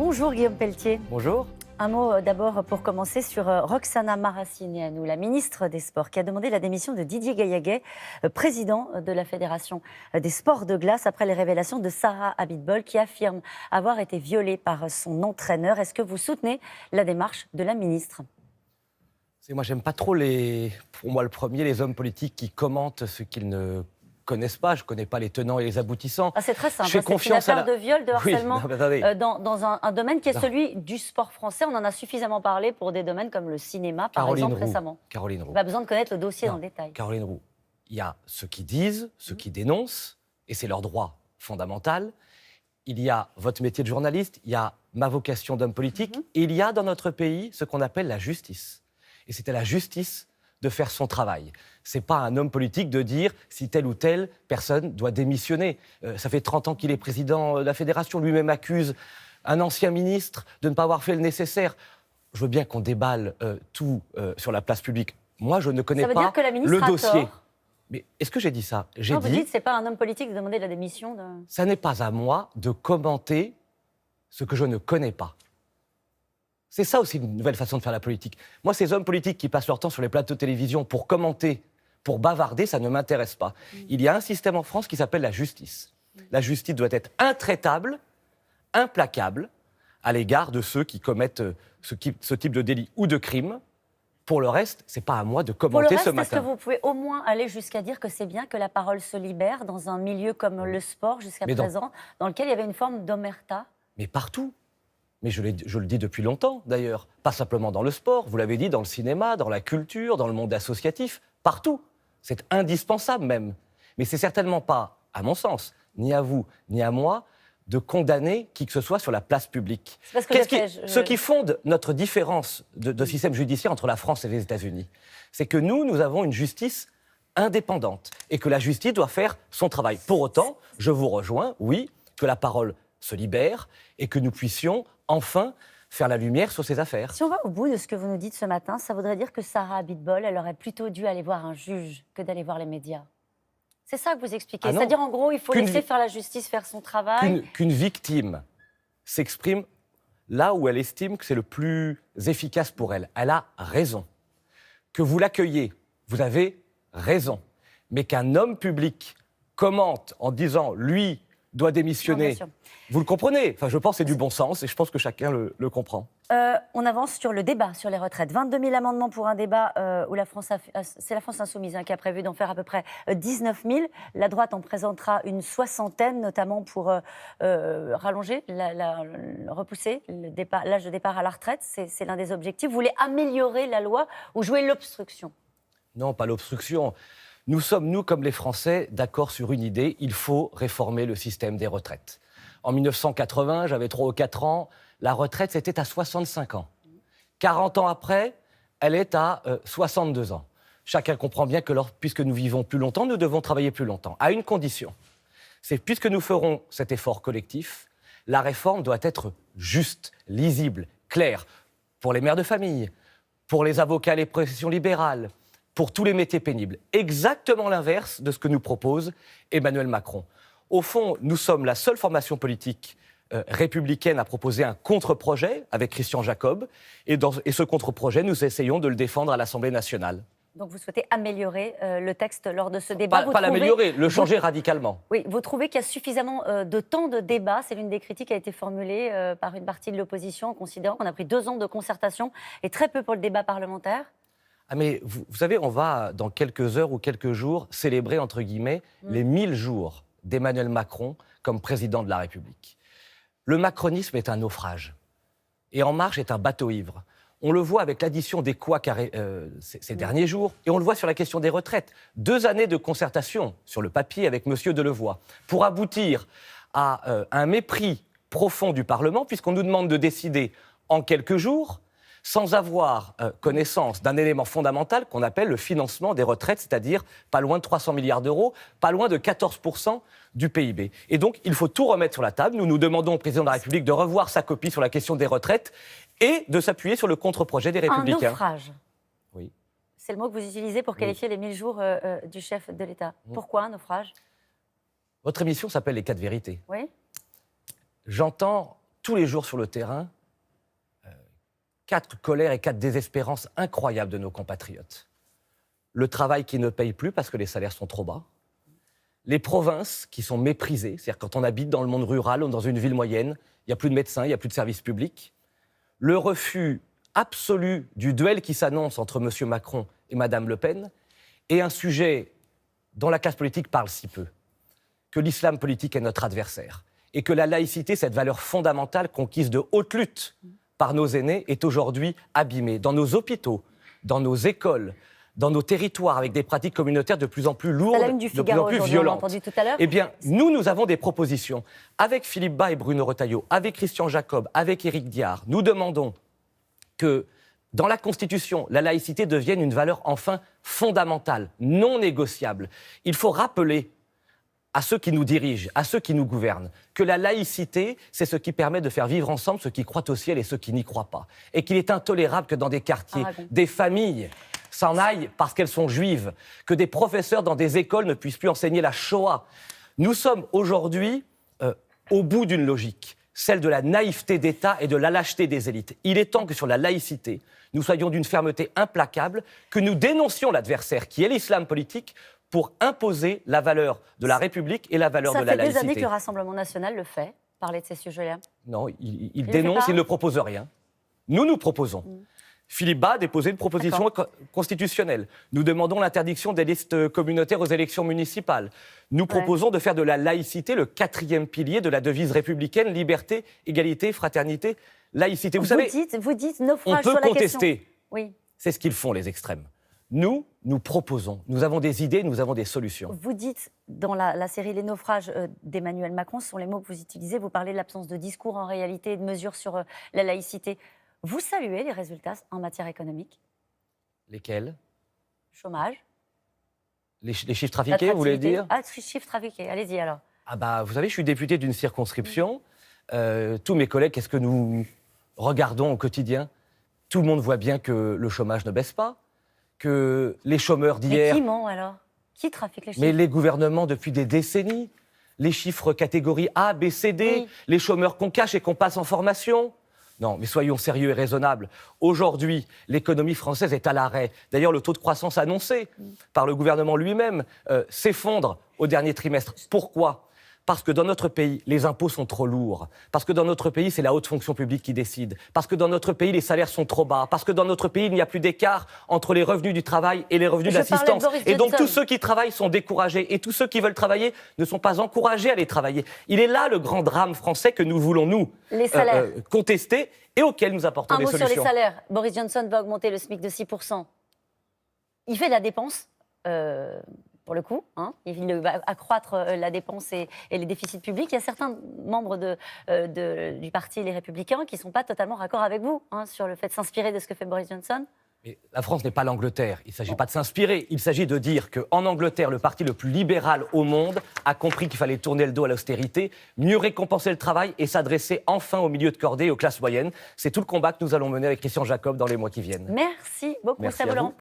Bonjour Guillaume Pelletier. Bonjour. Un mot d'abord pour commencer sur Roxana Maracineanu, la ministre des Sports, qui a demandé la démission de Didier Gaillaguet, président de la Fédération des sports de glace, après les révélations de Sarah Abitbol, qui affirme avoir été violée par son entraîneur. Est-ce que vous soutenez la démarche de la ministre ? Moi, j'aime pas trop pour moi le premier, les hommes politiques qui commentent ce qu'ils ne connaissent pas. Je connais pas les tenants et les aboutissants. C'est très simple. C'est une affaire de viol, de harcèlement dans un domaine qui est Non. celui du sport français. On en a suffisamment parlé pour des domaines comme le cinéma, par exemple, récemment. Caroline Roux. Pas besoin de connaître le dossier dans le détail. Caroline Roux. Il y a ceux qui disent, ceux qui dénoncent, et c'est leur droit fondamental. Il y a votre métier de journaliste, il y a ma vocation d'homme politique, et il y a dans notre pays ce qu'on appelle la justice. Et c'est à la justice de faire son travail. C'est pas à un homme politique de dire si telle ou telle personne doit démissionner. Ça fait 30 ans qu'il est président de la fédération, lui-même accuse un ancien ministre de ne pas avoir fait le nécessaire. Je veux bien qu'on déballe tout sur la place publique. Moi, je ne connais pas dire que la ministre le a dossier. tort. Mais est-ce que j'ai dit ça ? Vous dites que ce n'est pas un homme politique de demander la démission de... Ça n'est pas à moi de commenter ce que je ne connais pas. C'est ça aussi une nouvelle façon de faire la politique. Moi, ces hommes politiques qui passent leur temps sur les plateaux de télévision pour commenter, pour bavarder, ça ne m'intéresse pas. Il y a un système en France qui s'appelle la justice. La justice doit être intraitable, implacable, à l'égard de ceux qui commettent ce type de délit ou de crime. Pour le reste, ce n'est pas à moi de commenter ce matin. Est-ce que vous pouvez au moins aller jusqu'à dire que c'est bien que la parole se libère dans un milieu comme le sport jusqu'à présent, dans lequel il y avait une forme d'omerta ? Mais partout. Mais je le dis depuis longtemps, d'ailleurs. Pas simplement dans le sport, vous l'avez dit, dans le cinéma, dans la culture, dans le monde associatif, partout. C'est indispensable même. Mais c'est certainement pas, à mon sens, ni à vous, ni à moi, de condamner qui que ce soit sur la place publique. Ce qui fonde notre différence de système judiciaire entre la France et les États-Unis, c'est que nous avons une justice indépendante et que la justice doit faire son travail. Pour autant, je vous rejoins, oui, que la parole se libère et que nous puissions enfin faire la lumière sur ces affaires. Si on va au bout de ce que vous nous dites ce matin, ça voudrait dire que Sarah Abitbol, elle aurait plutôt dû aller voir un juge que d'aller voir les médias. C'est ça que vous expliquez. C'est-à-dire, en gros, il faut laisser faire la justice faire son travail. Qu'une victime s'exprime là où elle estime que c'est le plus efficace pour elle. Elle a raison. Que vous l'accueillez, vous avez raison. Mais qu'un homme public commente en disant « lui doit démissionner », vous le comprenez. Enfin, je pense que c'est du bon sens et je pense que chacun le comprend. On avance sur le débat sur les retraites. 22 000 amendements pour un débat où c'est la France Insoumise qui a prévu d'en faire à peu près 19 000. La droite en présentera une soixantaine, notamment pour rallonger, repousser l'âge de départ à la retraite. C'est l'un des objectifs. Vous voulez améliorer la loi ou jouer l'obstruction ? Non, pas l'obstruction. Nous sommes, nous, comme les Français, d'accord sur une idée. Il faut réformer le système des retraites. En 1980, j'avais 3 ou 4 ans, la retraite, c'était à 65 ans. 40 ans après, elle est à 62 ans. Chacun comprend bien que puisque nous vivons plus longtemps, nous devons travailler plus longtemps. À une condition, c'est puisque nous ferons cet effort collectif, la réforme doit être juste, lisible, claire, pour les mères de famille, pour les avocats et les professions libérales, pour tous les métiers pénibles. Exactement l'inverse de ce que nous propose Emmanuel Macron. Au fond, nous sommes la seule formation politique républicaine à proposer un contre-projet avec Christian Jacob. Et ce contre-projet, nous essayons de le défendre à l'Assemblée nationale. Donc vous souhaitez améliorer le texte lors de ce débat. Pas l'améliorer, le changer radicalement. Oui, vous trouvez qu'il y a suffisamment de temps de débat. C'est l'une des critiques qui a été formulée par une partie de l'opposition en considérant qu'on a pris 2 ans de concertation et très peu pour le débat parlementaire. Ah mais vous savez, on va, dans quelques heures ou quelques jours, célébrer, entre guillemets, les 1000 jours d'Emmanuel Macron comme président de la République. Le macronisme est un naufrage. Et En Marche est un bateau ivre. On le voit avec l'addition des couacs ces derniers jours, et on le voit sur la question des retraites. 2 années de concertation sur le papier avec M. Delevoye pour aboutir à un mépris profond du Parlement, puisqu'on nous demande de décider en quelques jours, sans avoir connaissance d'un élément fondamental qu'on appelle le financement des retraites, c'est-à-dire pas loin de 300 milliards d'euros, pas loin de 14% du PIB. Et donc, il faut tout remettre sur la table. Nous nous demandons au président de la République de revoir sa copie sur la question des retraites et de s'appuyer sur le contre-projet des Républicains. Un naufrage. Oui. C'est le mot que vous utilisez pour qualifier les 1000 jours du chef de l'État. Pourquoi un naufrage ? Votre émission s'appelle « Les 4 vérités ». Oui. J'entends tous les jours sur le terrain 4 colères et 4 désespérances incroyables de nos compatriotes. Le travail qui ne paye plus parce que les salaires sont trop bas. Les provinces qui sont méprisées, c'est-à-dire quand on habite dans le monde rural ou dans une ville moyenne, il n'y a plus de médecins, il n'y a plus de services publics. Le refus absolu du duel qui s'annonce entre M. Macron et Mme Le Pen, et un sujet dont la classe politique parle si peu, que l'islam politique est notre adversaire, et que la laïcité, cette valeur fondamentale conquise de haute lutte par nos aînés, est aujourd'hui abîmée dans nos hôpitaux, dans nos écoles, dans nos territoires, avec des pratiques communautaires de plus en plus lourdes, de plus en plus violentes. Tout à l'heure. Eh bien, nous avons des propositions. Avec Philippe Bas et Bruno Retailleau, avec Christian Jacob, avec Éric Diard, nous demandons que, dans la Constitution, la laïcité devienne une valeur enfin fondamentale, non négociable. Il faut rappeler à ceux qui nous dirigent, à ceux qui nous gouvernent, que la laïcité, c'est ce qui permet de faire vivre ensemble ceux qui croient au ciel et ceux qui n'y croient pas. Et qu'il est intolérable que dans des quartiers, des familles s'en aillent parce qu'elles sont juives, que des professeurs dans des écoles ne puissent plus enseigner la Shoah. Nous sommes aujourd'hui au bout d'une logique, celle de la naïveté d'État et de la lâcheté des élites. Il est temps que sur la laïcité, nous soyons d'une fermeté implacable, que nous dénoncions l'adversaire qui est l'islam politique, pour imposer la valeur de la République et la valeur de la laïcité. Ça fait des années que le Rassemblement national le fait, parler de ces sujets-là. Non, il dénonce, il ne propose rien. Nous proposons. Philippe Bas a déposé une proposition constitutionnelle. Nous demandons l'interdiction des listes communautaires aux élections municipales. Nous proposons de faire de la laïcité le 4e pilier de la devise républicaine, liberté, égalité, fraternité, laïcité. Vous savez, vous dites naufrage on sur peut la contester. Question. Oui. C'est ce qu'ils font, les extrêmes. Nous proposons. Nous avons des idées, nous avons des solutions. Vous dites, dans la série Les naufrages d'Emmanuel Macron, ce sont les mots que vous utilisez, vous parlez de l'absence de discours en réalité et de mesures sur la laïcité. Vous saluez les résultats en matière économique? Lesquels? Chômage. Les chiffres trafiqués, vous voulez dire? Ah, chiffres trafiqués, allez-y alors. Ah bah, vous savez, je suis député d'une circonscription. Tous mes collègues, qu'est-ce que nous regardons au quotidien? Tout le monde voit bien que le chômage ne baisse pas, que les chômeurs d'hier... Mais qui ment alors? Qui trafique les chiffres? Mais les gouvernements depuis des décennies. Les chiffres catégorie A, B, C, D, les chômeurs qu'on cache et qu'on passe en formation. Non, mais soyons sérieux et raisonnables. Aujourd'hui, l'économie française est à l'arrêt. D'ailleurs, le taux de croissance annoncé par le gouvernement lui-même s'effondre au dernier trimestre. Pourquoi ? Parce que dans notre pays, les impôts sont trop lourds. Parce que dans notre pays, c'est la haute fonction publique qui décide. Parce que dans notre pays, les salaires sont trop bas. Parce que dans notre pays, il n'y a plus d'écart entre les revenus du travail et les revenus d'assistance. Et donc, tous ceux qui travaillent sont découragés. Et tous ceux qui veulent travailler ne sont pas encouragés à aller travailler. Il est là le grand drame français que nous voulons, nous, contester et auquel nous apportons des solutions. Un mot sur les salaires. Boris Johnson va augmenter le SMIC de 6%. Il fait de la dépense pour le coup, il va accroître la dépense et les déficits publics. Il y a certains membres du parti Les Républicains qui ne sont pas totalement raccord avec vous sur le fait de s'inspirer de ce que fait Boris Johnson. Mais la France n'est pas l'Angleterre. Il ne s'agit pas de s'inspirer. Il s'agit de dire qu'en Angleterre, le parti le plus libéral au monde a compris qu'il fallait tourner le dos à l'austérité, mieux récompenser le travail et s'adresser enfin aux milieux de cordée et aux classes moyennes. C'est tout le combat que nous allons mener avec Christian Jacob dans les mois qui viennent. Merci beaucoup, Merci à vous.